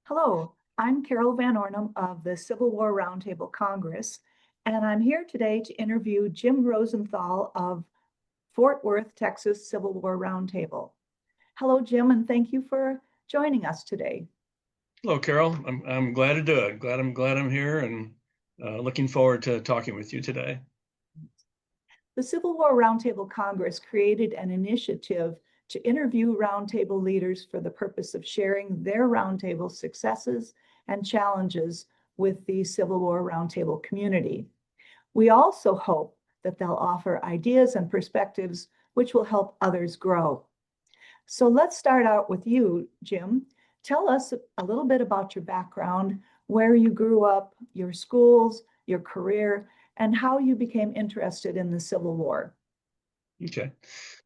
Hello, I'm Carol Van Ornum of the Civil War Roundtable Congress, and I'm here today to interview Jim Rosenthal of Fort Worth, Texas Civil War Roundtable. Hello, Jim, and thank you for joining us today. Hello, Carol. I'm glad to do it. Glad I'm here and looking forward to talking with you today. The Civil War Roundtable Congress created an initiative to interview roundtable leaders for the purpose of sharing their roundtable successes and challenges with the Civil War Roundtable community. We also hope that they'll offer ideas and perspectives which will help others grow. So let's start out with you, Jim. Tell us a little bit about your background, where you grew up, your schools, your career, and how you became interested in the Civil War. Okay.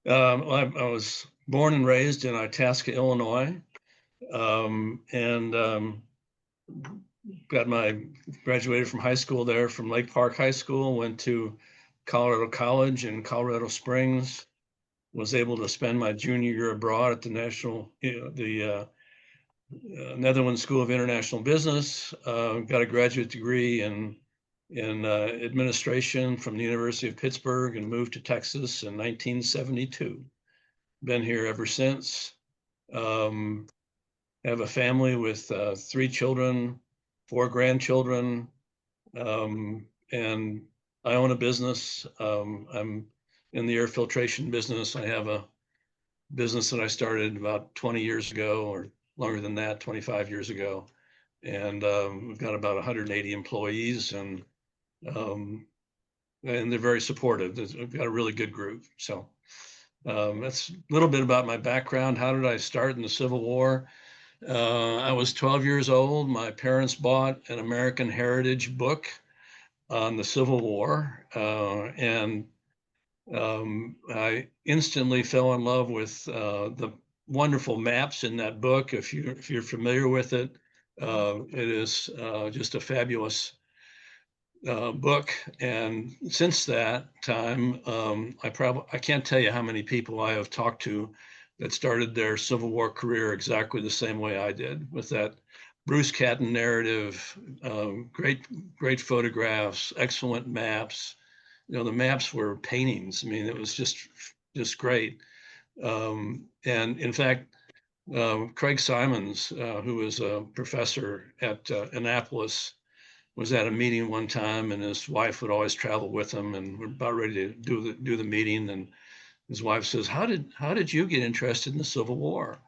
I was born and raised in Itasca, Illinois, and graduated from high school there from Lake Park High School, went to Colorado College in Colorado Springs, was able to spend my junior year abroad at the Netherlands School of International Business, got a graduate degree in administration from the University of Pittsburgh and moved to Texas in 1972. Been here ever since. Have a family with 3 children, 4 grandchildren, and I own a business. I'm in the air filtration business. I have a business that I started about 20 years ago, or longer than that, 25 years ago. And we've got about 180 employees, and they're very supportive. We've got a really good group. So that's a little bit about my background. How did I start in the Civil War? I was 12 years old. My parents bought an American Heritage book on the Civil War, and I instantly fell in love with the wonderful maps in that book. If you're familiar with it, it is just a fabulous book. And since that time, I can't tell you how many people I have talked to that started their Civil War career exactly the same way I did, with that Bruce Catton narrative, great photographs, excellent maps. The maps were paintings. I mean, it was just great. And in fact, Craig Simons, who was a professor at Annapolis, was at a meeting one time, and his wife would always travel with him, and we're about ready to do the meeting, and his wife says, "How did you get interested in the Civil War?"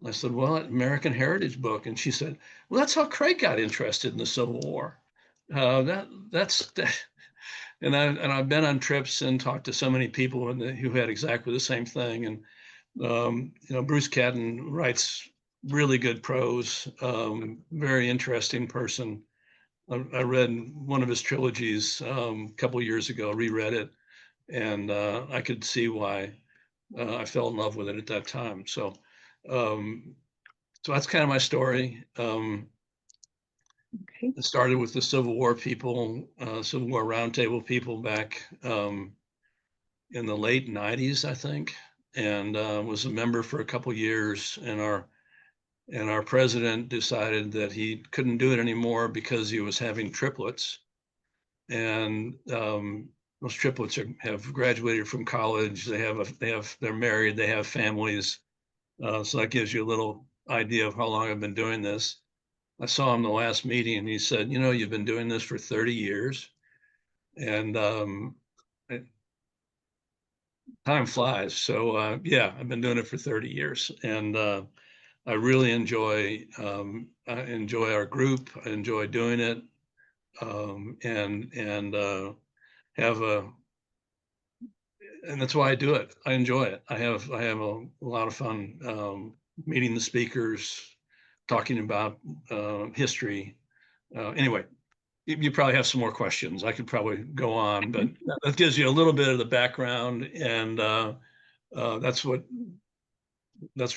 I said, "Well, American Heritage book," and she said, "Well, that's how Craig got interested in the Civil War." That's and I've been on trips and talked to so many people who had exactly the same thing. And Bruce Catton writes really good prose, very interesting person. I read one of his trilogies a couple of years ago, reread it, and I could see why I fell in love with it at that time. So that's kind of my story. Okay. It started with the Civil War people, Civil War Roundtable people back in the late 90s, I think, and was a member for a couple of years. And our president decided that he couldn't do it anymore because he was having triplets. And those triplets have graduated from college. They're married. They have families. So that gives you a little idea of how long I've been doing this. I saw him the last meeting, and he said, "You've been doing this for 30 years, and time flies." So yeah, I've been doing it for 30 years, and I really enjoy our group. I enjoy doing it, and have a and that's why I do it. I enjoy it. I have a lot of fun meeting the speakers, talking about history. Anyway, you probably have some more questions. I could probably go on, but that gives you a little bit of the background, and that's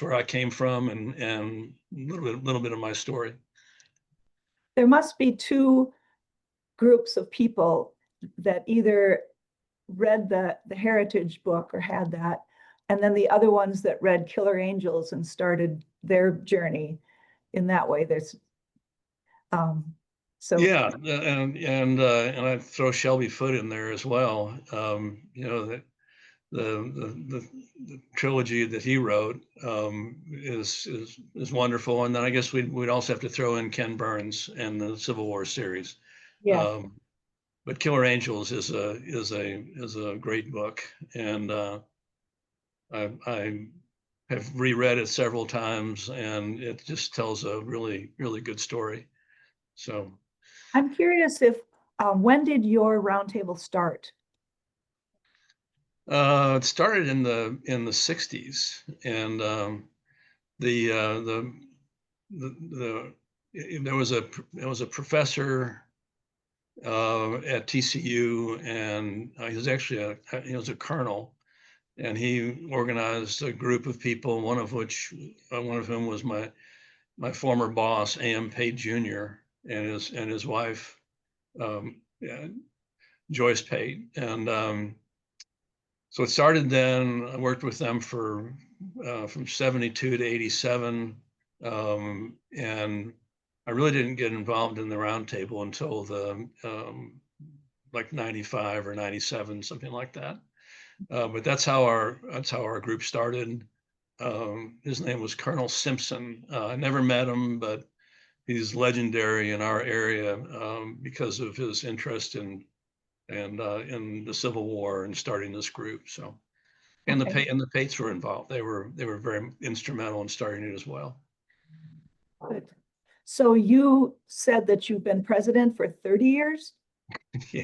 where I came from, and a little bit of my story. There must be two groups of people that either read the Heritage book or had that, and then the other ones that read Killer Angels and started their journey. in that way. There's, so Yeah, and I throw Shelby Foote in there as well. You know, the trilogy that he wrote is wonderful. And then I guess we'd also have to throw in Ken Burns and the Civil War series. yes, But Killer Angels is a great book, and I have reread it several times, and it just tells a really, really good story. So I'm curious if, when did your roundtable start? it started in the 60s, and the there was a professor at TCU, and he was actually he was a colonel, and he organized a group of people, one of whom was my former boss, A.M. Pate Jr., and his wife, yeah, Joyce Pate. And so it started then. I worked with them from 72 to 87. And I really didn't get involved in the roundtable until like 95 or 97, something like that. But that's how our group started. His name was Colonel Simpson. I never met him, but he's legendary in our area because of his interest in the Civil War and starting this group. So, and Okay, the Pates were involved. They were very instrumental in starting it as well. good. So you said that you've been president for 30 years? Yeah,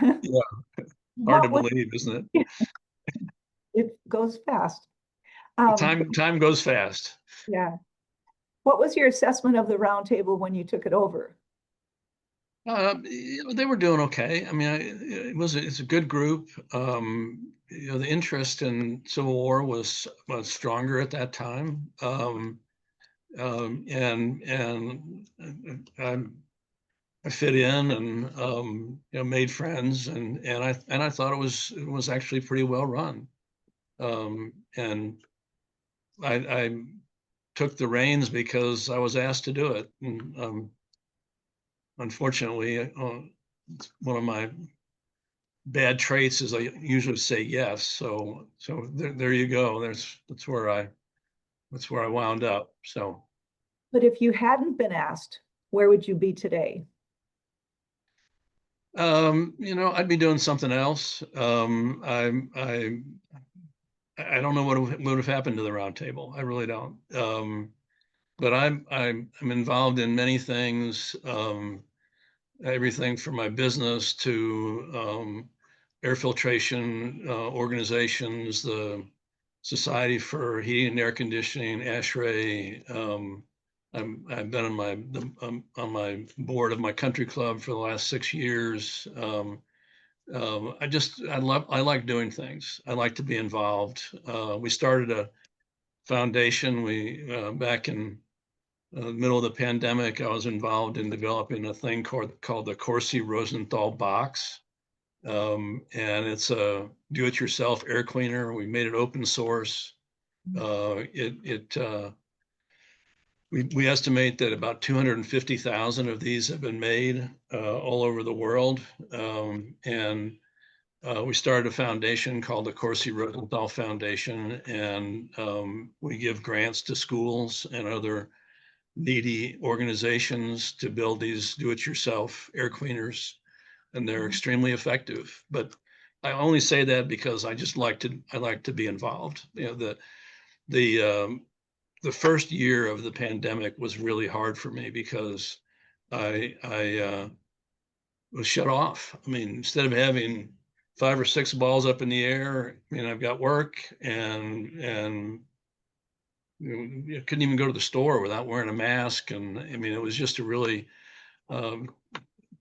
yeah. Hard to What was, believe, isn't it? it goes fast. Um, Time goes fast. yeah. What was your assessment of the roundtable when you took it over? They were doing okay. I mean, it's a good group. The interest in Civil War was stronger at that time. And I fit in and made friends, and I thought it was actually pretty well run. And I took the reins because I was asked to do it. And unfortunately, one of my bad traits is I usually say yes. So there you go. That's where I wound up. So But if you hadn't been asked, where would you be today? I'd be doing something else. I don't know what would have happened to the roundtable. I really don't. But I'm involved in many things. Everything from my business to air filtration organizations, the Society for Heating and Air Conditioning, ASHRAE. I've been on my board of my country club for the last 6 years. I like doing things. I like to be involved. We started a foundation. Back in the middle of the pandemic, I was involved in developing a thing called the Rosenthal box. And it's a do-it-yourself air cleaner. We made it open source. We estimate that about 250,000 of these have been made all over the world. And we started a foundation called the Rosenthal Foundation, and we give grants to schools and other needy organizations to build these do-it-yourself air cleaners, and they're extremely effective. But I only say that because I like to be involved. The first year of the pandemic was really hard for me because I was shut off. I mean, instead of having 5 or 6 balls up in the air, I've got work, and you couldn't even go to the store without wearing a mask. And I mean, it was just it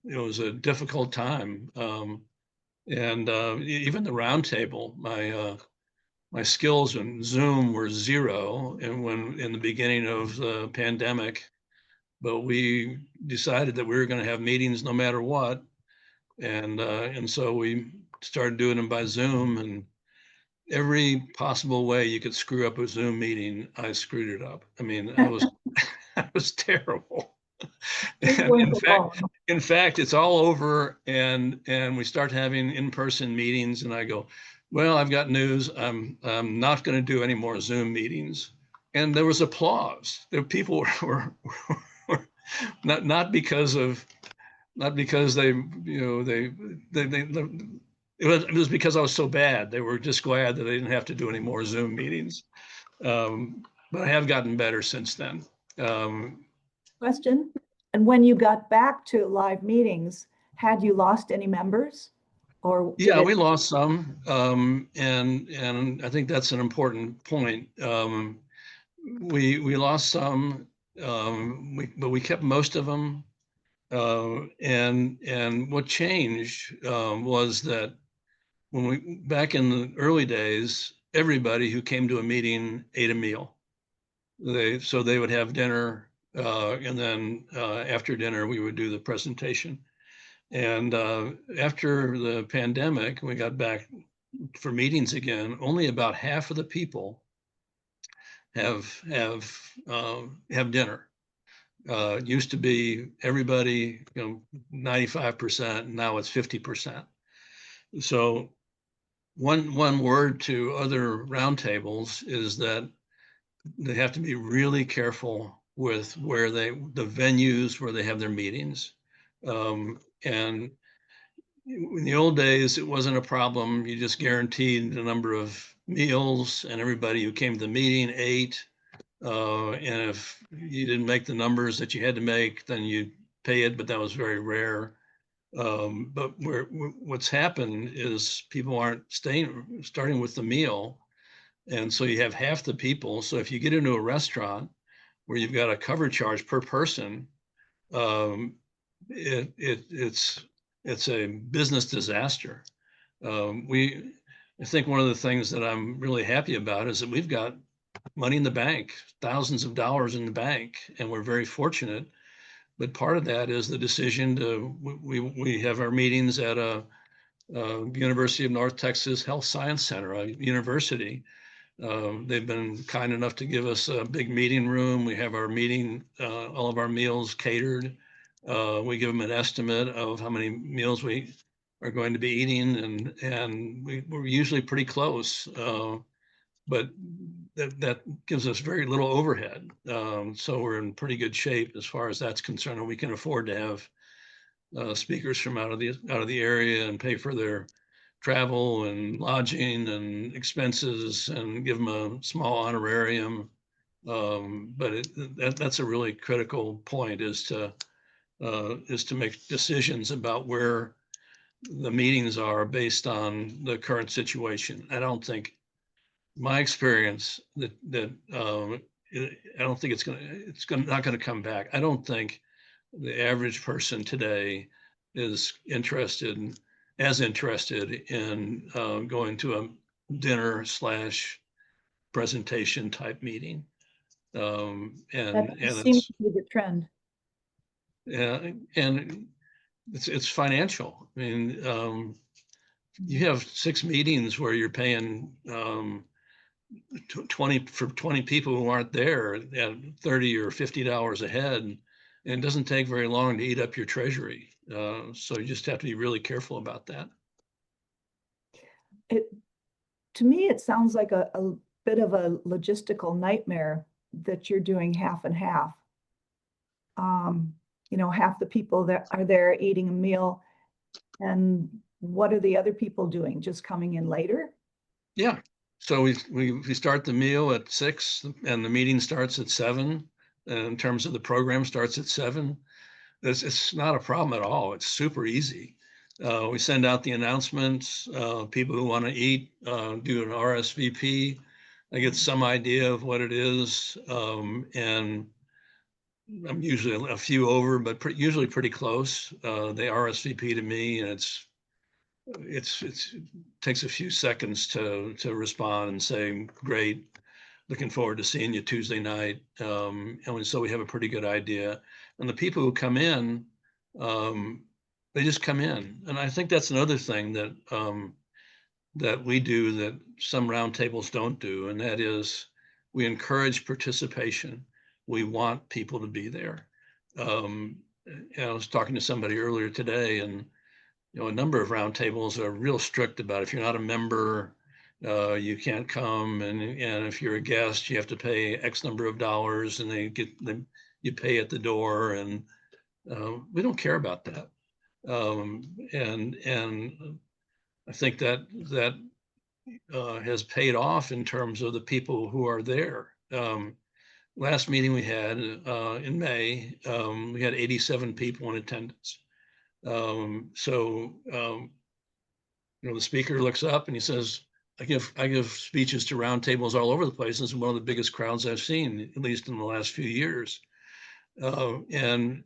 was a difficult time. And even the roundtable, my skills in Zoom were zero, and when in the beginning of the pandemic, but we decided that we were going to have meetings no matter what, and so we started doing them by Zoom, and every possible way you could screw up a Zoom meeting, I screwed it up. I mean, That was terrible. You And weren't alone. in fact, it's all over, and we start having in-person meetings, and I go, well, I've got news. I'm not going to do any more Zoom meetings. And there was applause. The people were not because of not because they it was because I was so bad. They were just glad that they didn't have to do any more Zoom meetings. But I have gotten better since then. Question. And when you got back to live meetings, had you lost any members? Or did Yeah, it? we lost some, and I think that's an important point. We lost some, but we kept most of them. And what changed was that when we back in the early days, everybody who came to a meeting ate a meal. They would have dinner, and then after dinner we would do the presentation. And after the pandemic, we got back for meetings again. Only about half of the people have dinner. It used to be everybody, 95%. Now it's 50%. So one word to other roundtables is that they have to be really careful with the venues where they have their meetings. And in the old days, it wasn't a problem. You just guaranteed the number of meals, and everybody who came to the meeting ate. And if you didn't make the numbers that you had to make, then you pay it, but that was very rare. But what's happened is people aren't starting with the meal. And so you have half the people. So if you get into a restaurant where you've got a cover charge per person, um, it's a business disaster. I think one of the things that I'm really happy about is that we've got money in the bank, thousands of dollars in the bank, and we're very fortunate. But part of that is the decision to we have our meetings at a University of North Texas Health Science Center, a university. They've been kind enough to give us a big meeting room. We have our meeting, all of our meals catered. We give them an estimate of how many meals we are going to be eating, and we're usually pretty close. But that gives us very little overhead. So we're in pretty good shape as far as that's concerned, and we can afford to have speakers from out of the area and pay for their travel and lodging and expenses and give them a small honorarium. But that's a really critical point is to make decisions about where the meetings are based on the current situation. I don't think my experience that I don't think not going to come back. I don't think the average person today is as interested in going to a dinner slash presentation type meeting. That And seems to be the trend. and it's financial. I mean, you have 6 meetings where you're paying 20 people who aren't there at $30 or $50 a head, and it doesn't take very long to eat up your treasury. So you just have to be really careful about that. To me, it sounds like a bit of a logistical nightmare that you're doing half and half. Half the people that are there eating a meal, and what are the other people doing? Just coming in later? Yeah. So we start the meal at 6, and the meeting starts at 7. In terms of the program, starts at 7. It's not a problem at all. It's super easy. We send out the announcements. People who want to eat do an RSVP. I get some idea of what it is, and I'm usually a few over, but usually pretty close. They RSVP to me, and it takes a few seconds to respond and say, great, looking forward to seeing you Tuesday night. And so we have a pretty good idea. And the people who come in, they just come in. And I think that's another thing that we do that some roundtables don't do, and that is we encourage participation. we want people to be there. And I was talking to somebody earlier today, and a number of roundtables are real strict about if you're not a member, you can't come, and if you're a guest, you have to pay X number of dollars, and you pay at the door, and we don't care about that. And I think that has paid off in terms of the people who are there. Last meeting we had in May, we had 87 people in attendance. The speaker looks up and he says, I give speeches to roundtables all over the place. This is one of the biggest crowds I've seen, at least in the last few years. And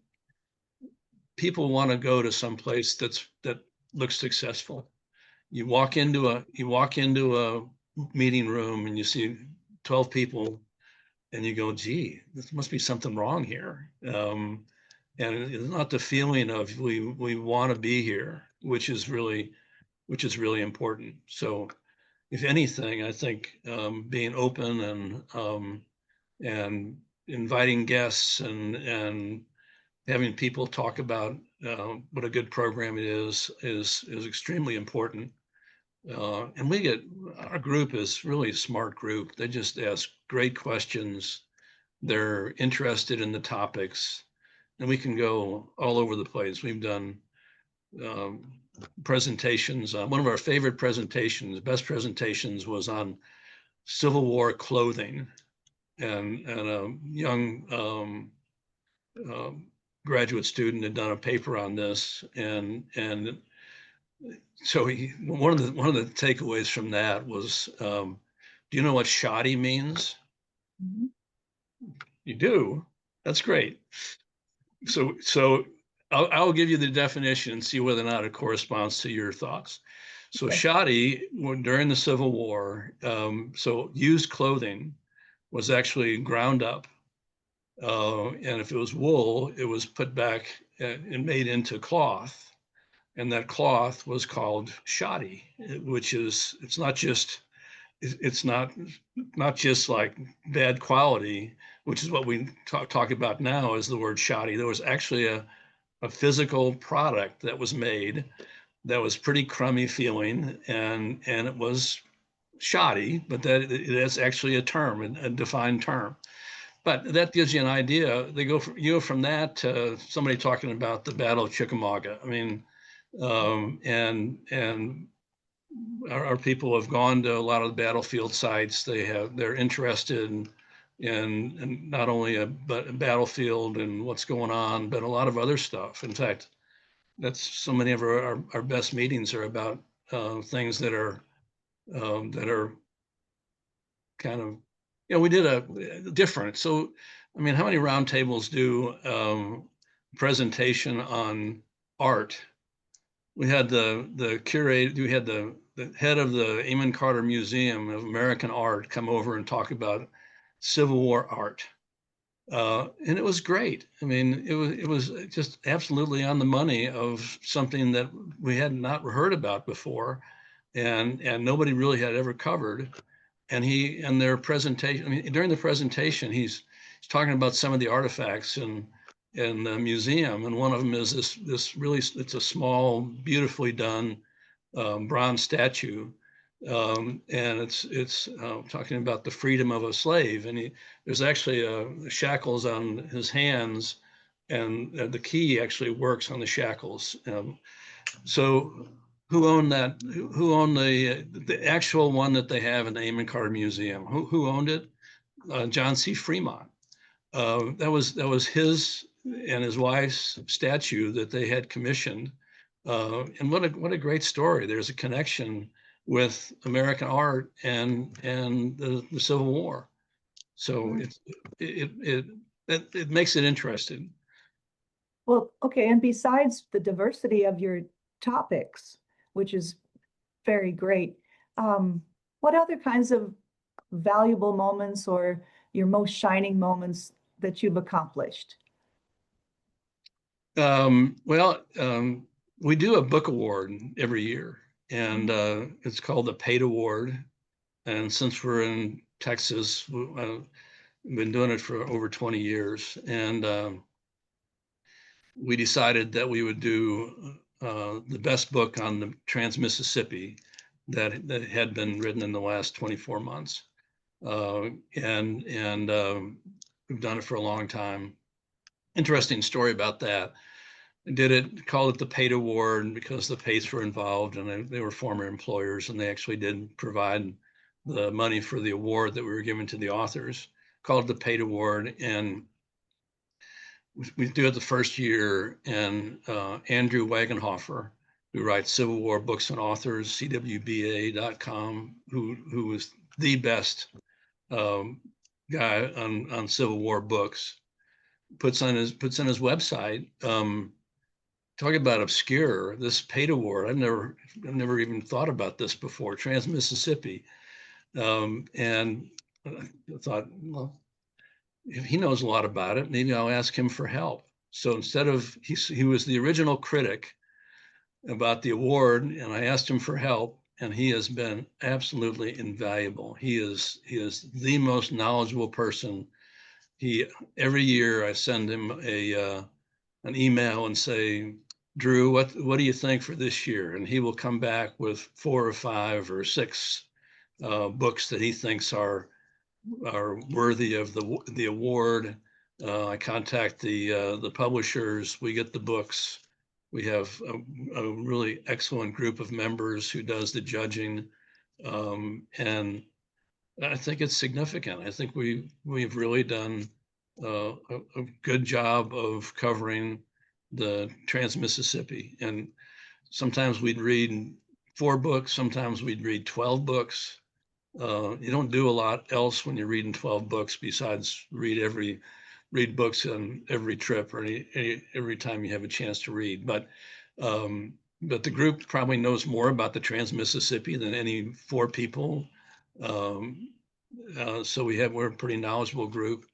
people want to go to some place that looks successful. You walk into a meeting room and you see 12 people and you go, gee, there must be something wrong here. And it's not the feeling of we want to be here, which is really important. So if anything, I think being open and inviting guests and having people talk about what a good program it is extremely important. And our group is really a smart group. They just ask great questions. They're interested in the topics, and we can go all over the place. We've done presentations. One of our favorite presentations, best presentations, was on Civil War clothing, and a young graduate student had done a paper on this, and so one of the takeaways from that was, do you know what shoddy means? Mhm. You do? That's great. So I'll give you the definition and see whether or not it corresponds to your thoughts. So Okay. shoddy, during the Civil War, so used clothing was actually ground up. And if it was wool, it was put back and made into cloth. And that cloth was called shoddy, which is, it's not just like bad quality, which is what we talk about now as the word shoddy. There was actually a physical product that was made that was pretty crummy feeling, and it was shoddy, but that it is actually a term, a defined term. But that gives you an idea. You go from that to somebody talking about the Battle of Chickamauga. I mean, and our people have gone to a lot of the battlefield sites. They're interested in not only a battlefield and what's going on, but a lot of other stuff. In fact, that's so many of our best meetings are about things that are kind of, we did a different. So, I mean, how many roundtables do presentation on art? We had the curate, we had the head of the Amon Carter Museum of American Art come over and talk about Civil War art. And it was great. I mean, it was just absolutely on the money of something that we had not heard about before, and nobody really had ever covered. And their presentation, I mean, during the presentation, he's talking about some of the artifacts in the museum, and one of them is this really, it's a small, beautifully done bronze statue, and it's talking about the freedom of a slave, and there's actually shackles on his hands, and the key actually works on the shackles. So who owned that? Who owned the actual one that they have in the Amon Carter Museum? Who owned it? John C. Fremont. That was his and his wife's statue that they had commissioned. And what a great story. There's a connection with American art and the Civil War. So it makes it interesting. Well, okay, and besides the diversity of your topics, which is very great, what other kinds of valuable moments or your most shining moments that you've accomplished? We do a book award every year, and it's called the Pate Award. And since we're in Texas, Been doing it for over 20 years. And we decided that we would do the best book on the Trans-Mississippi that had been written in the last 24 months. And we've done it for a long time. Interesting story about that. I did it, called it the Pate Award because the Pates were involved and they were former employers, and they actually did provide the money for the award that we were giving to the authors, called it the Pate Award. And we do it the first year, and Andrew Wagenhofer, who writes Civil War books and authors, cwba.com, who was the best guy on Civil War books, puts in his website, talking about obscure, this Pate Award. I've never even thought about this before, Trans-Mississippi. And I thought, well, if he knows a lot about it, maybe I'll ask him for help. So instead of, he was the original critic about the award, and I asked him for help, and he has been absolutely invaluable. He is the most knowledgeable person. Every year I send him an email and say, Drew, what do you think for this year? And he will come back with 4 or 5 or 6 books that he thinks are worthy of the award. I contact the publishers. We get the books. We have a really excellent group of members who does the judging, and I think it's significant. I think we've really done a good job of covering the Trans-Mississippi. And sometimes we'd read 4 books, sometimes we'd read 12 books. You don't do a lot else when you're reading 12 books besides read books on every trip or every time you have a chance to read. But the group probably knows more about the Trans-Mississippi than any 4 people. So we're a pretty knowledgeable group,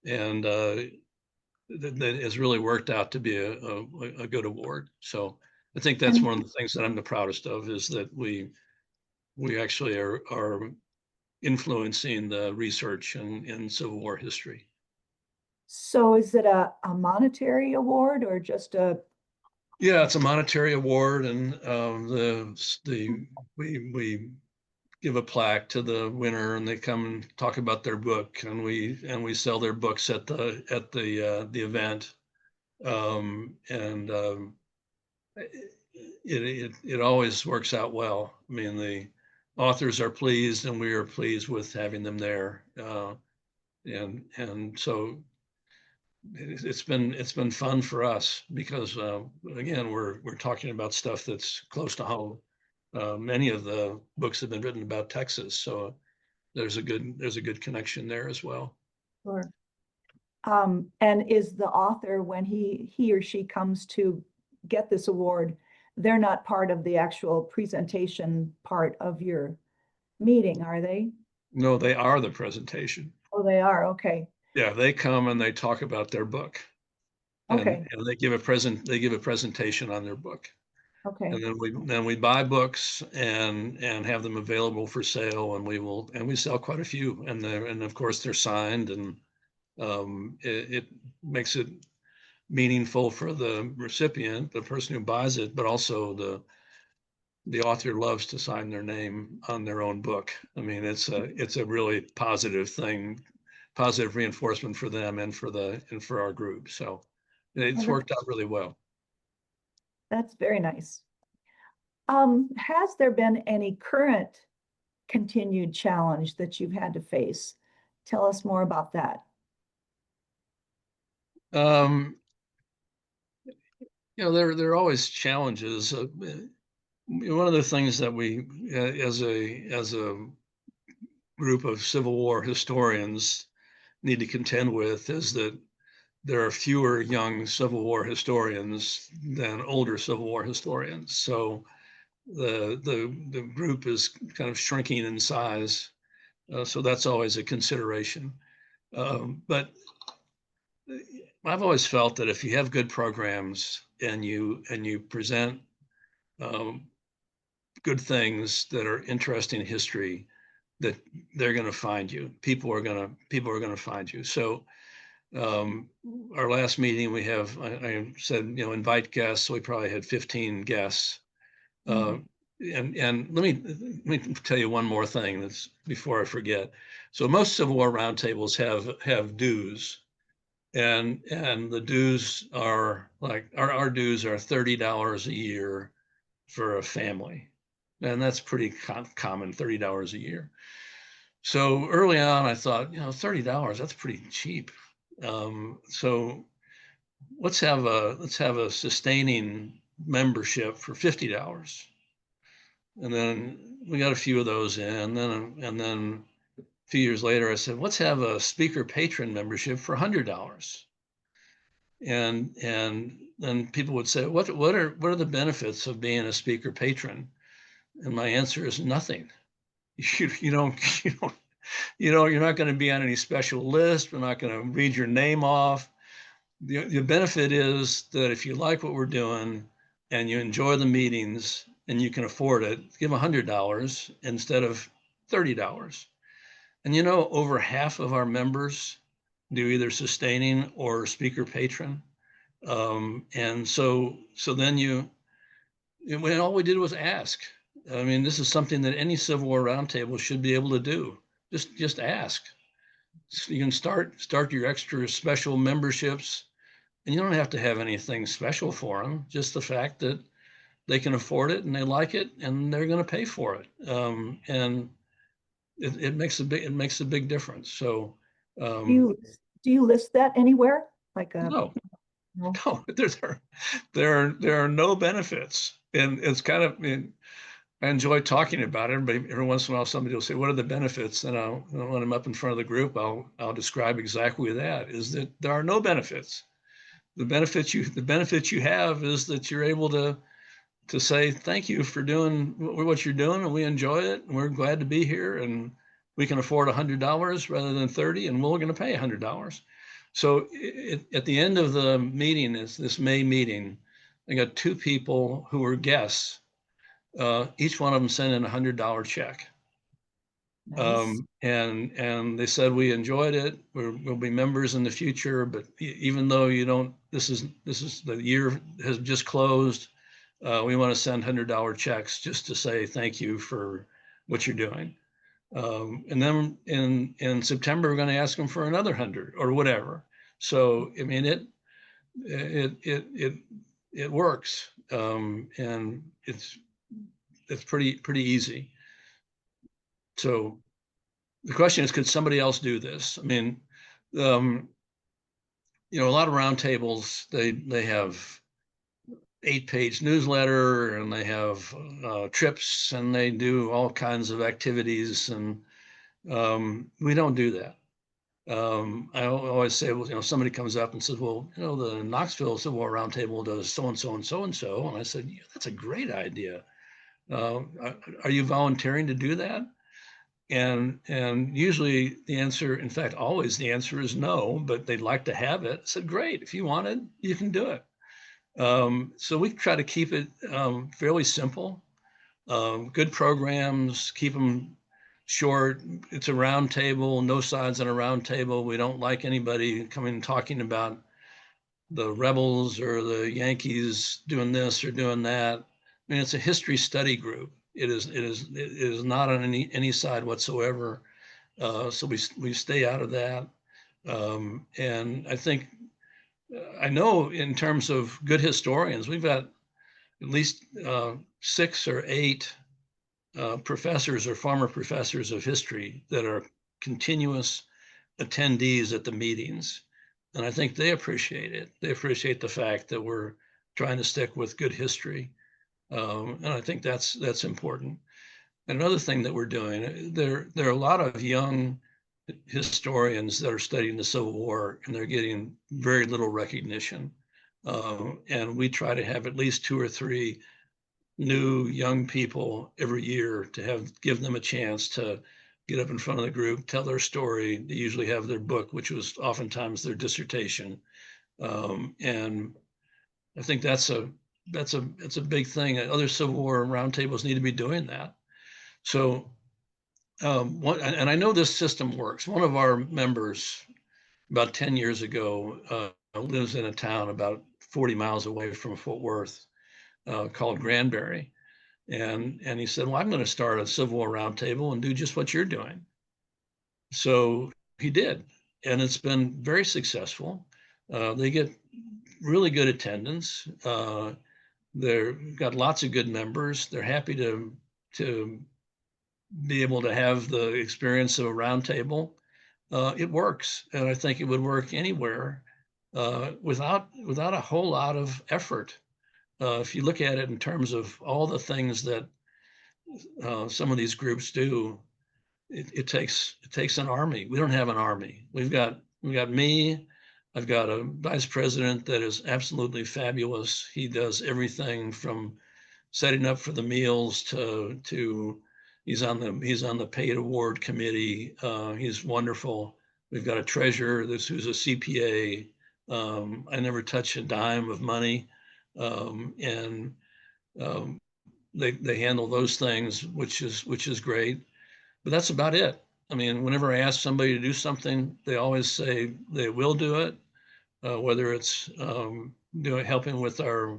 and that has really worked out to be a good award. So I think that's And one of the things that I'm the proudest of, is that we actually are influencing the research in Civil War history. so is it a monetary award or just a? Yeah, it's a monetary award, and we give a plaque to the winner, and they come and talk about their book, and we sell their books at the event, and it always works out well. I mean, the authors are pleased, and we are pleased with having them there, and so it's been fun for us because again, we're talking about stuff that's close to home. Many of the books have been written about Texas, so there's a good connection there as well. Sure. And is the author, when he or she comes to get this award, they're not part of the actual presentation part of your meeting, are they? No, they are the presentation. Oh, they are. Okay. Yeah, they come and they talk about their book, Okay. and they give a presentation on their book. Okay. And then we buy books and have them available for sale, and we sell quite a few, and of course they're signed, and it makes it meaningful for the recipient, the person who buys it, but also the author loves to sign their name on their own book. I mean, it's a really positive thing, positive reinforcement for them and for our group. So it's Oh, worked out really well. that's very nice. Has there been any current continued challenge that you've had to face? Tell us more about that. Um, there are always challenges. One of the things that we, as a group of Civil War historians, need to contend with is that there are fewer young Civil War historians than older Civil War historians. So the group is kind of shrinking in size. So that's always a consideration. But I've always felt that if you have good programs and you present good things that are interesting in history, that they're going to find you. People are going to find you. So our last meeting, I said, invite guests. So we probably had 15 guests. And let me tell you one more thing that's before I forget. So most Civil War roundtables have dues, and the dues are like our dues are $30 a year for a family, and that's pretty common, $30 a year. So early on, I thought, $30, that's pretty cheap. So let's have a sustaining membership for $50. And then we got a few of those in. And then a few years later, I said, let's have a speaker patron membership for $100. And then people would say, what are the benefits of being a speaker patron? And my answer is nothing. You don't you're not going to be on any special list. We're not going to read your name off. The benefit is that if you like what we're doing and you enjoy the meetings and you can afford it, give them $100 instead of $30. And over half of our members do either sustaining or speaker patron. And so then when all we did was ask. I mean, this is something that any Civil War roundtable should be able to do. Just ask. You can start your extra special memberships, and you don't have to have anything special for them. Just the fact that they can afford it and they like it and they're going to pay for it. And it makes a big difference. So Do you list that anywhere? Like no, no? no, there are no benefits, and it's kind of. I enjoy talking about it, but every once in a while somebody will say, "What are the benefits?" And when I'm up in front of the group, I'll describe exactly that. Is that there are no benefits. The benefits you have is that you're able to say thank you for doing what you're doing, and we enjoy it, and we're glad to be here, and we can afford $100 rather than 30, and we're going to pay $100. So at the end of the meeting, this May meeting, I got two people who were guests. Each one of them sent in $100 check. Nice. And they said, we enjoyed it. We'll be members in the future, but even though this is the year has just closed, we want to send $100 checks just to say thank you for what you're doing. And then in September, we're going to ask them for another 100 or whatever. So I mean, it works, and it's pretty easy. So the question is, could somebody else do this? I mean, a lot of roundtables, they have 8-page newsletter, and they have trips, and they do all kinds of activities, and we don't do that. I always say, well, somebody comes up and says, well, the Knoxville Civil War Roundtable does so and so and so and so, and I said, yeah, that's a great idea. Are you volunteering to do that? And usually the answer, in fact, always the answer is no, but they'd like to have it. I said, great, if you want it, you can do it. So we try to keep it fairly simple. Good programs, keep them short. It's a round table, no sides on a round table. We don't like anybody coming talking about the rebels or the Yankees doing this or doing that. I mean, it's a history study group. It is not on any side whatsoever. So we stay out of that. And I know in terms of good historians, we've got at least 6 or 8 professors or former professors of history that are continuous attendees at the meetings. And I think they appreciate it. They appreciate the fact that we're trying to stick with good history. And I think that's important. And another thing that we're doing, there are a lot of young historians that are studying the Civil War, and they're getting very little recognition. And we try to have at least 2 or 3 new young people every year to give them a chance to get up in front of the group, tell their story. They usually have their book, which was oftentimes their dissertation. And I think that's a big thing. Other Civil War roundtables need to be doing that. So and I know this system works. One of our members about 10 years ago lives in a town about 40 miles away from Fort Worth called Granbury. And he said, well, I'm going to start a Civil War roundtable and do just what you're doing. So he did. And it's been very successful. They get really good attendance. They've got lots of good members. They're happy to be able to have the experience of a roundtable. It works, and I think it would work anywhere without a whole lot of effort. If you look at it in terms of all the things that some of these groups do, it takes an army. We don't have an army. We've got me. I've got a vice president that is absolutely fabulous. He does everything from setting up for the meals to he's on the paid award committee. He's wonderful. We've got a treasurer who's a CPA. I never touch a dime of money, and they handle those things, which is great. But that's about it. I mean, whenever I ask somebody to do something, they always say they will do it. Whether it's helping with our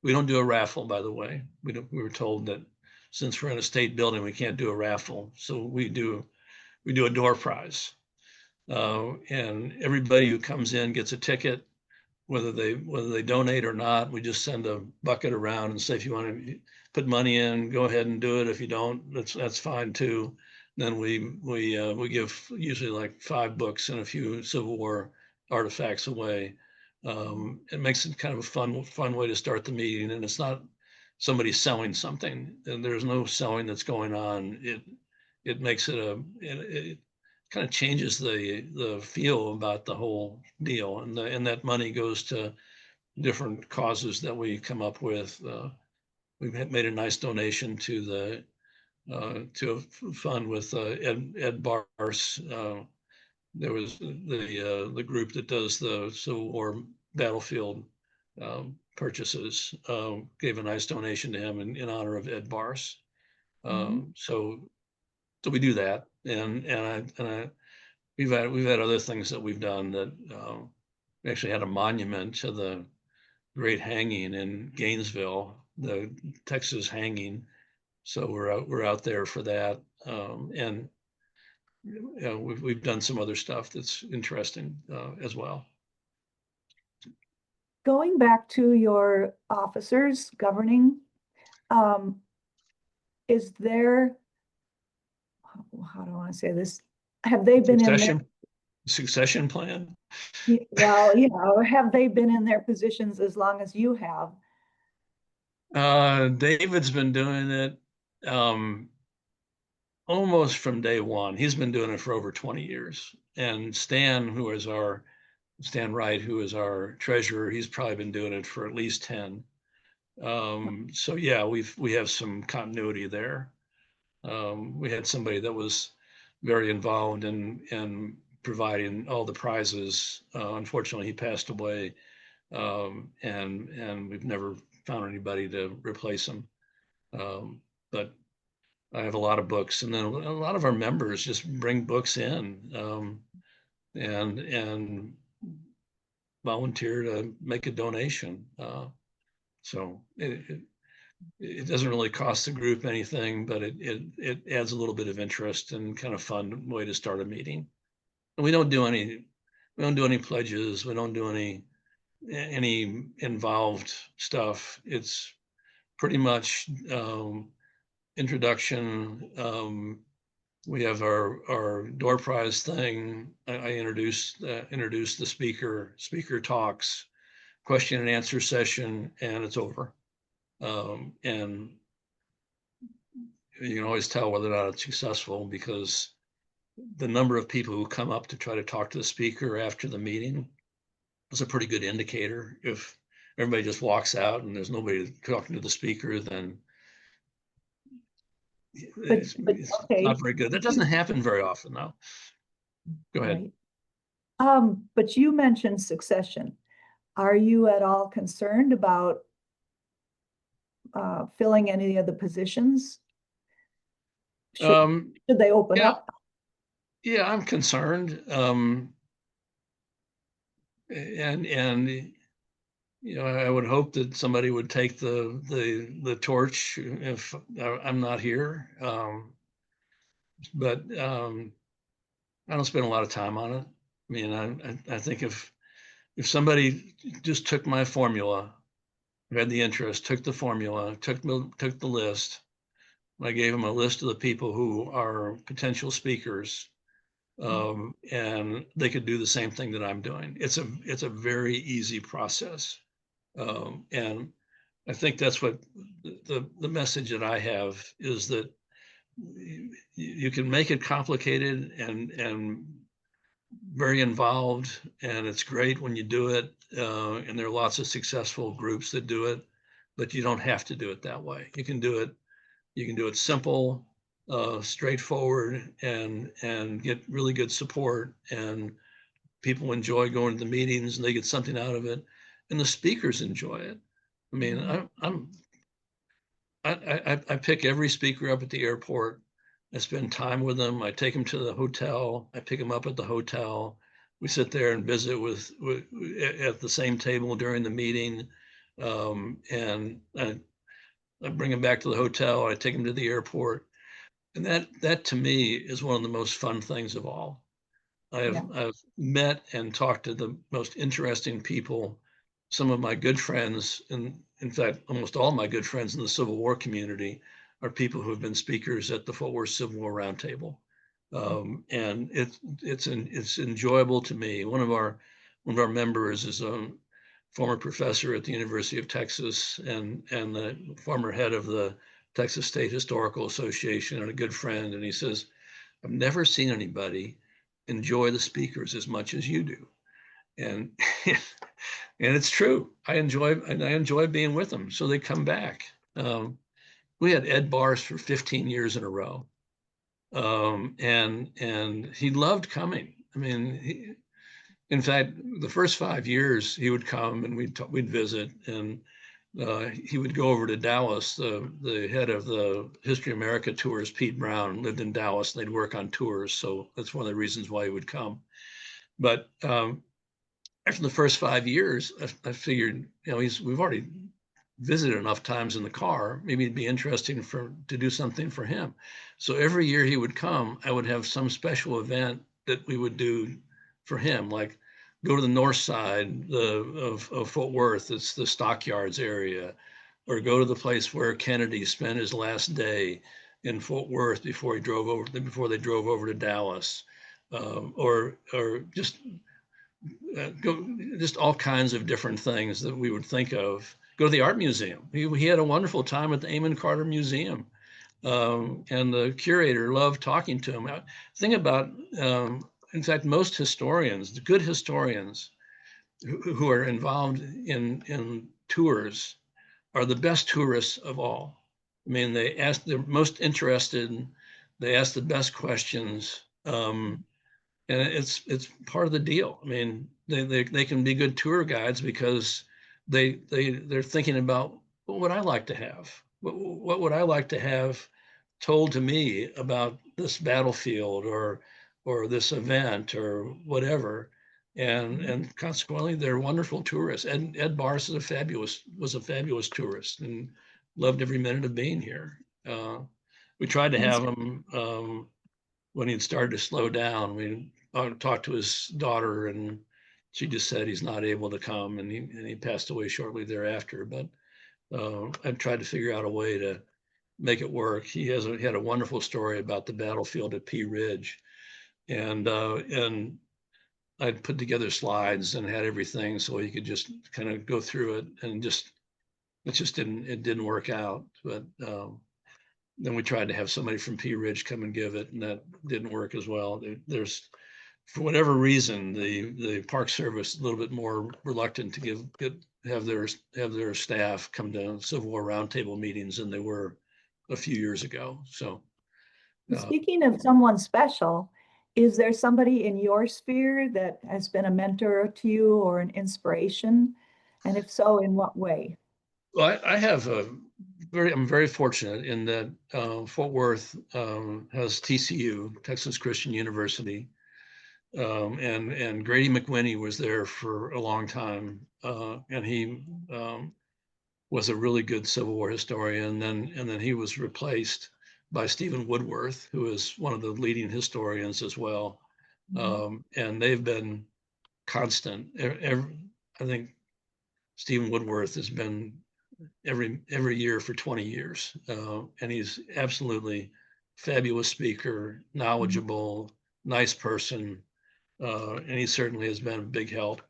we don't do a raffle, by the way. We were told that since we're in a state building, we can't do a raffle. So we do a door prize. And everybody who comes in gets a ticket, whether they donate or not. We just send a bucket around and say, if you want to put money in, go ahead and do it. If you don't, that's fine too. Then we give usually like 5 books and a few Civil War artifacts away. It makes it kind of a fun way to start the meeting, and it's not somebody selling something, and there's no selling that's going on. It makes it kind of changes the feel about the whole deal, and that money goes to different causes that we come up with. We've made a nice donation to a fund with Ed Bars. There was the group that does the Civil War battlefield purchases, gave a nice donation to him in honor of Ed Bars. So we do that, and we've had other things that we've done that we actually had a monument to the great hanging in Gainesville, the Texas hanging. So we're out there for that, and we've done some other stuff that's interesting as well. Going back to your officers governing, is there, how do I want to say this? Have they been in their succession plan? Well, or have they been in their positions as long as you have? David's been doing it almost from day one. He's been doing it for over 20 years. And Stan Wright, who is our treasurer, he's probably been doing it for at least 10. So yeah, we have some continuity there. We had somebody that was very involved in providing all the prizes. Unfortunately, he passed away, and we've never found anybody to replace him. But I have a lot of books, and then a lot of our members just bring books in and volunteer to make a donation. So it doesn't really cost the group anything, but it adds a little bit of interest and kind of fun way to start a meeting. And we don't do any pledges. We don't do any involved stuff. It's pretty much introduction. We have our door prize thing. I introduced the speaker talks, question and answer session, and it's over. And you can always tell whether or not it's successful because the number of people who come up to try to talk to the speaker after the meeting is a pretty good indicator. If everybody just walks out and there's nobody talking to the speaker, then it's okay. Not very good. That doesn't happen very often, though. Go ahead. Right. But you mentioned succession. Are you at all concerned about filling any of the positions? Should they open Yeah, up? yeah, I'm concerned. And I would hope that somebody would take the torch if I'm not here. But I don't spend a lot of time on it. I mean, I think if somebody just took my formula, had the interest, took the formula, took the list, I gave them a list of the people who are potential speakers, and they could do the same thing that I'm doing. It's a very easy process, and I think that's what the message that I have is that you can make it complicated and very involved, and it's great when you do it. And there are lots of successful groups that do it, but you don't have to do it that way. You can do it. You can do it simple, straightforward, and get really good support. And people enjoy going to the meetings, and they get something out of it, and the speakers enjoy it. I mean, I pick every speaker up at the airport. I spend time with them. I take them to the hotel. I pick them up at the hotel. We sit there and visit with at the same table during the meeting, and I bring them back to the hotel. I take them to the airport, and that to me is one of the most fun things of all. Yeah. I've met and talked to the most interesting people. Some of my good friends, and in fact, almost all my good friends in the Civil War community, are people who have been speakers at the Fort Worth Civil War Roundtable, and it's enjoyable to me. One of our members is a former professor at the University of Texas and the former head of the Texas State Historical Association and a good friend, and he says, "I've never seen anybody enjoy the speakers as much as you do." And and it's true. I enjoy being with them, so they come back. We had Ed Bars for 15 years in a row, and he loved coming. I mean, in fact, the first 5 years he would come and we'd visit, and he would go over to Dallas. The head of the History of America tours, Pete Brown, lived in Dallas, and they'd work on tours, so that's one of the reasons why he would come. But after the first 5 years, I figured, we've already visited enough times in the car. Maybe it'd be interesting to do something for him. So every year he would come, I would have some special event that we would do for him, like go to the north side of Fort Worth. It's the Stockyards area, or go to the place where Kennedy spent his last day in Fort Worth before they drove over to Dallas, or just all kinds of different things that we would think of. Go to the art museum. He had a wonderful time at the Amon Carter Museum, and the curator loved talking to him. Think about, in fact, most historians, the good historians who are involved in tours, are the best tourists of all. I mean, they're most interested, they ask the best questions. And it's part of the deal. I mean, they can be good tour guides because they're thinking about what would I like to have? What would I like to have told to me about this battlefield or this event or whatever? And consequently, they're wonderful tourists. Ed Bars was a fabulous tourist and loved every minute of being here. We tried to And have him when he'd started to slow down. We talked to his daughter, and she just said he's not able to come, and he passed away shortly thereafter. But I've tried to figure out a way to make it work. He had a wonderful story about the battlefield at Pea Ridge, and I'd put together slides and had everything so he could just kind of go through it, and it didn't work out. But then we tried to have somebody from Pea Ridge come and give it, and that didn't work as well. There's, for whatever reason, the Park Service is a little bit more reluctant to have their staff come to Civil War Roundtable meetings than they were a few years ago. So, speaking of someone special, is there somebody in your sphere that has been a mentor to you or an inspiration? And if so, in what way? well, I have I'm very fortunate in that Fort Worth has TCU, Texas Christian University, and Grady McWhinney was there for a long time, and he was a really good Civil War historian. And then he was replaced by Stephen Woodworth, who is one of the leading historians as well. And they've been constant. I think Stephen Woodworth has been every year for 20 years, and he's absolutely fabulous speaker, knowledgeable, nice person, and he certainly has been a big help.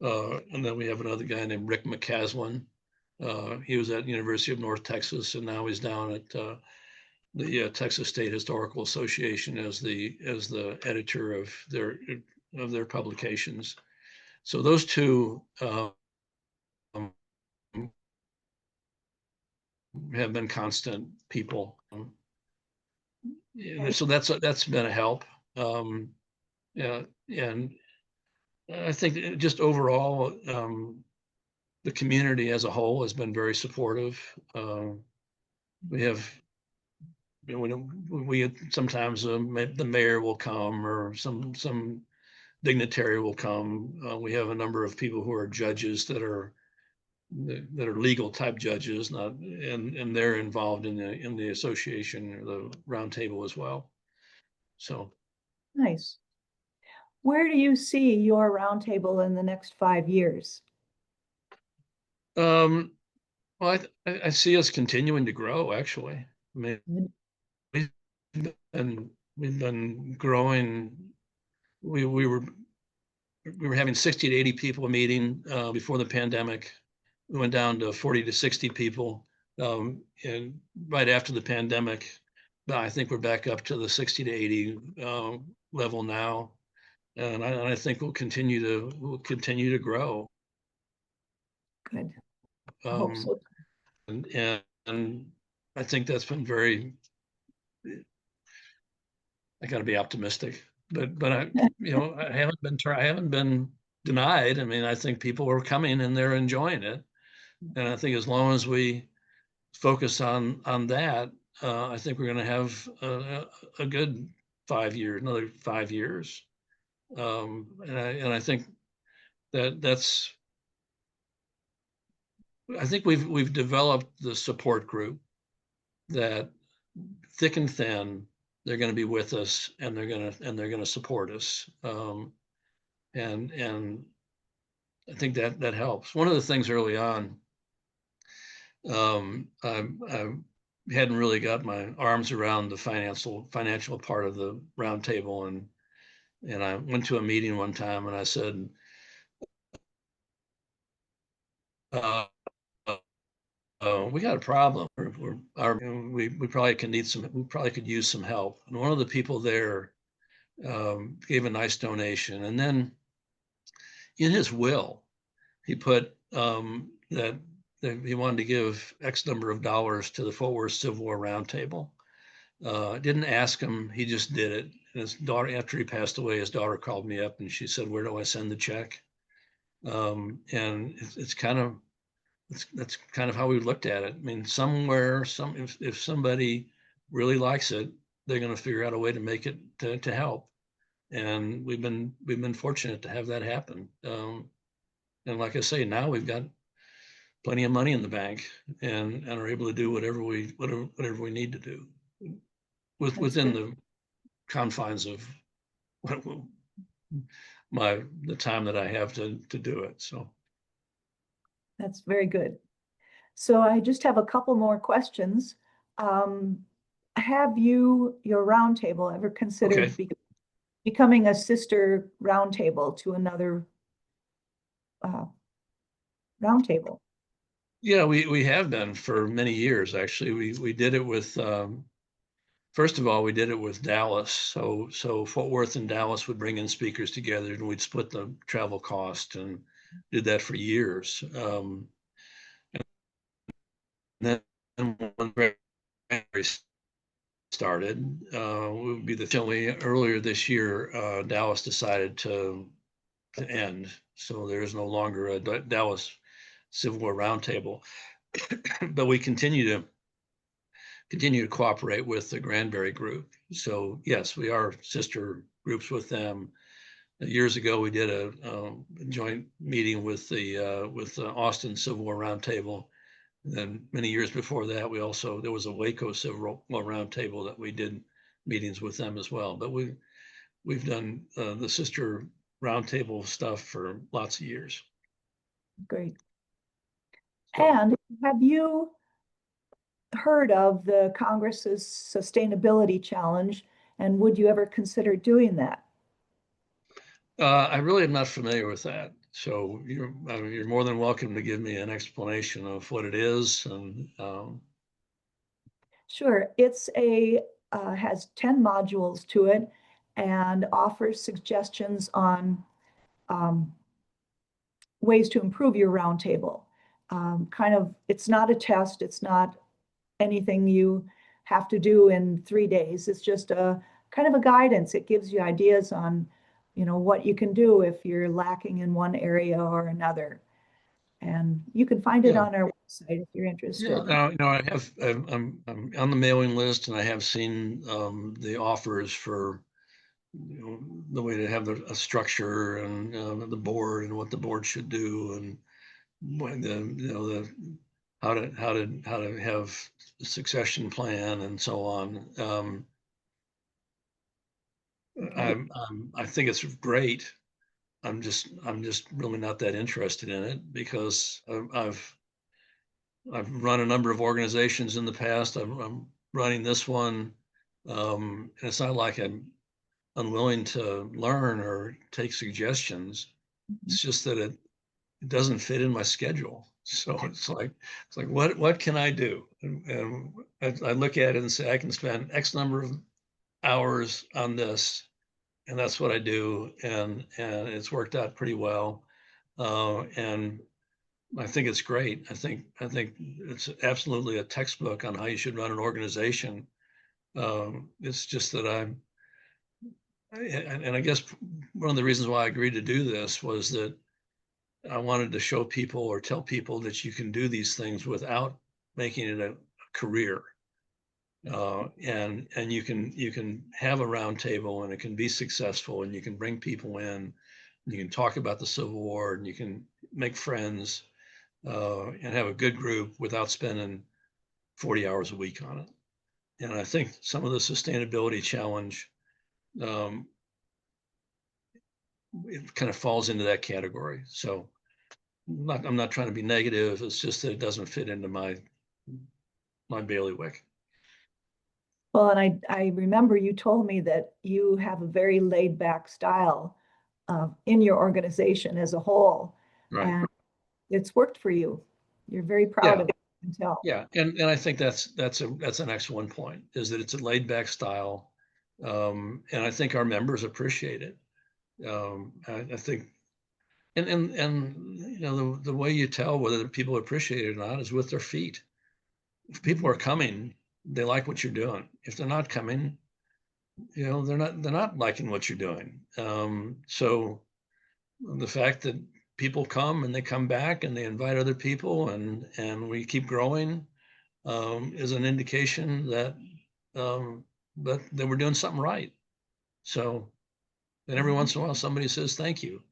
And then we have another guy named Rick McCaslin. He was at University of North Texas, and now he's down at the Texas State Historical Association as the editor of their publications. So those two have been constant people. Okay. So that's been a help. Yeah, and I think just overall, the community as a whole has been very supportive. We have, we sometimes the mayor will come, or some dignitary will come. We have a number of people who are judges that are legal type judges, not and they're involved in the association or the roundtable as well. So Nice. Where do you see your roundtable in the next 5 years? well, I see us continuing to grow. Actually, I mean, we've we've been growing. We were having 60 to 80 people a meeting before the pandemic. We went down to 40 to 60 people, and right after the pandemic, I think we're back up to the 60 to 80 level now, and I think we'll continue to grow. Good. I hope Um, so. and I think that's been very. I got to be optimistic, but I haven't been denied. I mean, I think people are coming and they're enjoying it, and I think as long as we focus on that, I think we're going to have a good 5 years, another 5 years, and I think that's. I think we've developed the support group that thick and thin, they're going to be with us, and they're going to support us, and I think that helps. One of the things early on, I hadn't really got my arms around the financial part of the roundtable, and I went to a meeting one time and I said, uh, we got a problem. We probably we probably could use some help. And one of the people there gave a nice donation, and then in his will, he put that he wanted to give X number of dollars to the Fort Worth Civil War Roundtable. Didn't ask him, he just did it. And his daughter, after he passed away, his daughter called me up and she said, "Where do I send the check?" And it's kind of that's kind of how we looked at it. I mean, if somebody really likes it, they're going to figure out a way to make it to help. And we've been fortunate to have that happen. And like I say, now we've got plenty of money in the bank, and are able to do whatever we need to do within the confines of the time that I have to do it. So That's very good. So I just have a couple more questions. Have your roundtable ever okay. considered becoming a sister roundtable to another roundtable? Yeah, we have been for many years. Actually, we did it with first of all, we did it with Dallas. So Fort Worth and Dallas would bring in speakers together, and we'd split the travel cost, and did that for years. And then when January started, would be earlier this year, Dallas decided to end. So there is no longer a Dallas Civil War Roundtable. but we continue to cooperate with the Granbury group. So yes, we are sister groups with them. Years ago, we did a joint meeting with the Austin Civil War Roundtable. And then many years before that, there was a Waco Civil War Roundtable that we did meetings with them as well. But we've done the sister roundtable stuff for lots of years. Great. So, And have you heard of the Congress's Sustainability Challenge, and would you ever consider doing that? I really am not familiar with that. So you're more than welcome to give me an explanation of what it is. And Sure, it's has 10 modules to it and offers suggestions on um, ways to improve your roundtable. It's not a test, it's not anything you have to do in 3 days. It's just a kind of a guidance. It gives you ideas on, what you can do if you're lacking in one area or another. And you can find it yeah, on our website if you're yeah. interested. I'm on the mailing list, and I have seen the offers for the way to have a structure and the board and what the board should do and when the how to have a succession plan and so on. Okay. I think it's great. I'm just really not that interested in it because I've run a number of organizations in the past. I'm running this one, and it's not like I'm unwilling to learn or take suggestions. Mhm. It's just that it doesn't fit in my schedule. So it's like what can I do? And I look at it and say I can spend X number of hours on this, and that's what I do, and it's worked out pretty well. And I think it's great. I think it's absolutely a textbook on how you should run an organization. It's just that and I guess one of the reasons why I agreed to do this was that I wanted to show people or tell people that you can do these things without making it a career. And you can have a round table and it can be successful and you can bring people in, you can talk about the Civil War and you can make friends and have a good group without spending 40 hours a week on it. And I think some of the sustainability challenge, um, it kind of falls into that category. So I'm not trying to be negative. It's just that it doesn't fit into my bailiwick. Well, and I remember you told me that you have a very laid back style in your organization as a whole, Right. and it's worked for you. You're very proud Yeah. of it, I can tell. Yeah. And I think that's an excellent point, is that it's a laid back style. And I think our members appreciate it. I think, and the way you tell whether the people appreciate it or not is with their feet. If people Mhm. are coming, they like what you're doing. If they're not coming, they're not liking what you're doing. So the fact that people come and they come back and they invite other people and we keep growing is an indication um, that we're doing something right. So, and every Mhm. once in a while somebody says thank you.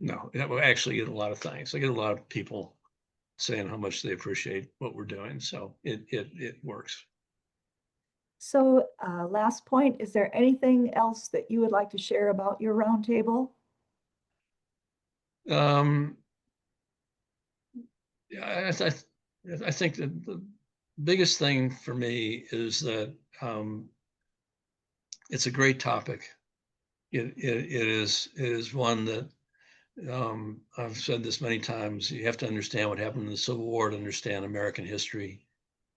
No, we actually get a lot of thanks. I get a lot of people saying how much they appreciate what we're doing. So it works. So, last point, is there anything else that you would like to share about your roundtable? Um, yeah, I think that the biggest thing for me is that it's a great topic. It is one that I've said this many times. You have to understand what happened in the Civil War to understand American history.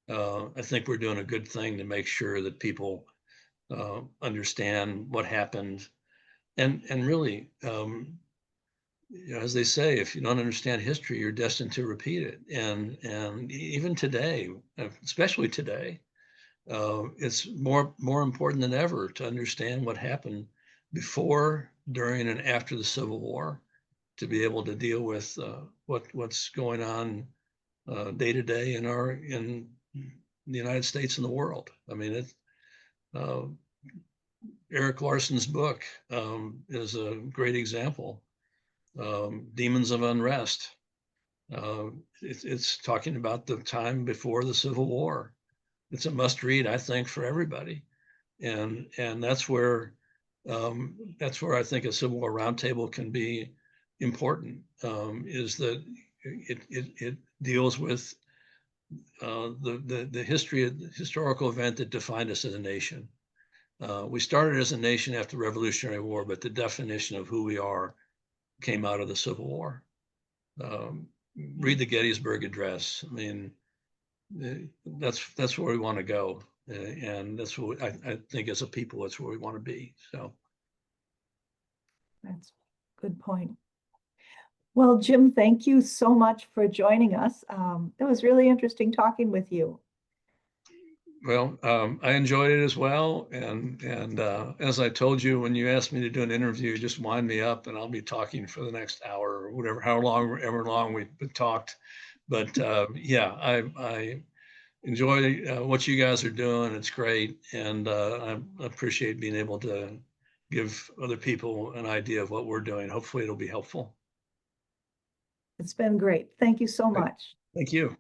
I think we're doing a good thing to make sure that people understand what happened, and really, as they say, if you don't understand history, you're destined to repeat it. And even today, especially today, it's more important than ever to understand what happened before, during, and after the Civil War to be able to deal with what's going on day to day in the United States and the world. I mean, Eric Larson's book is a great example. Demons of Unrest. It's talking about the time before the Civil War. It's a must read, I think, for everybody. And that's where I think a Civil War roundtable can be important, is that it deals with the historical event that defined us as a nation. We started as a nation after the Revolutionary War, but the definition of who we are came out of the Civil War. Read the Gettysburg Address. I mean, that's where we want to go, and that's what I think as a people, that's where we want to be. So That's a good point. Well, Jim, thank you so much for joining us. It was really interesting talking with you. well, I enjoyed it as well, and as I told you when you asked me to do an interview, just wind me up, and I'll be talking for the next hour or whatever, however long we've talked. But yeah, I enjoy what you guys are doing. It's great, and I appreciate being able to give other people an idea of what we're doing. Hopefully, it'll be helpful. It's been great. Thank you so much. Thank you.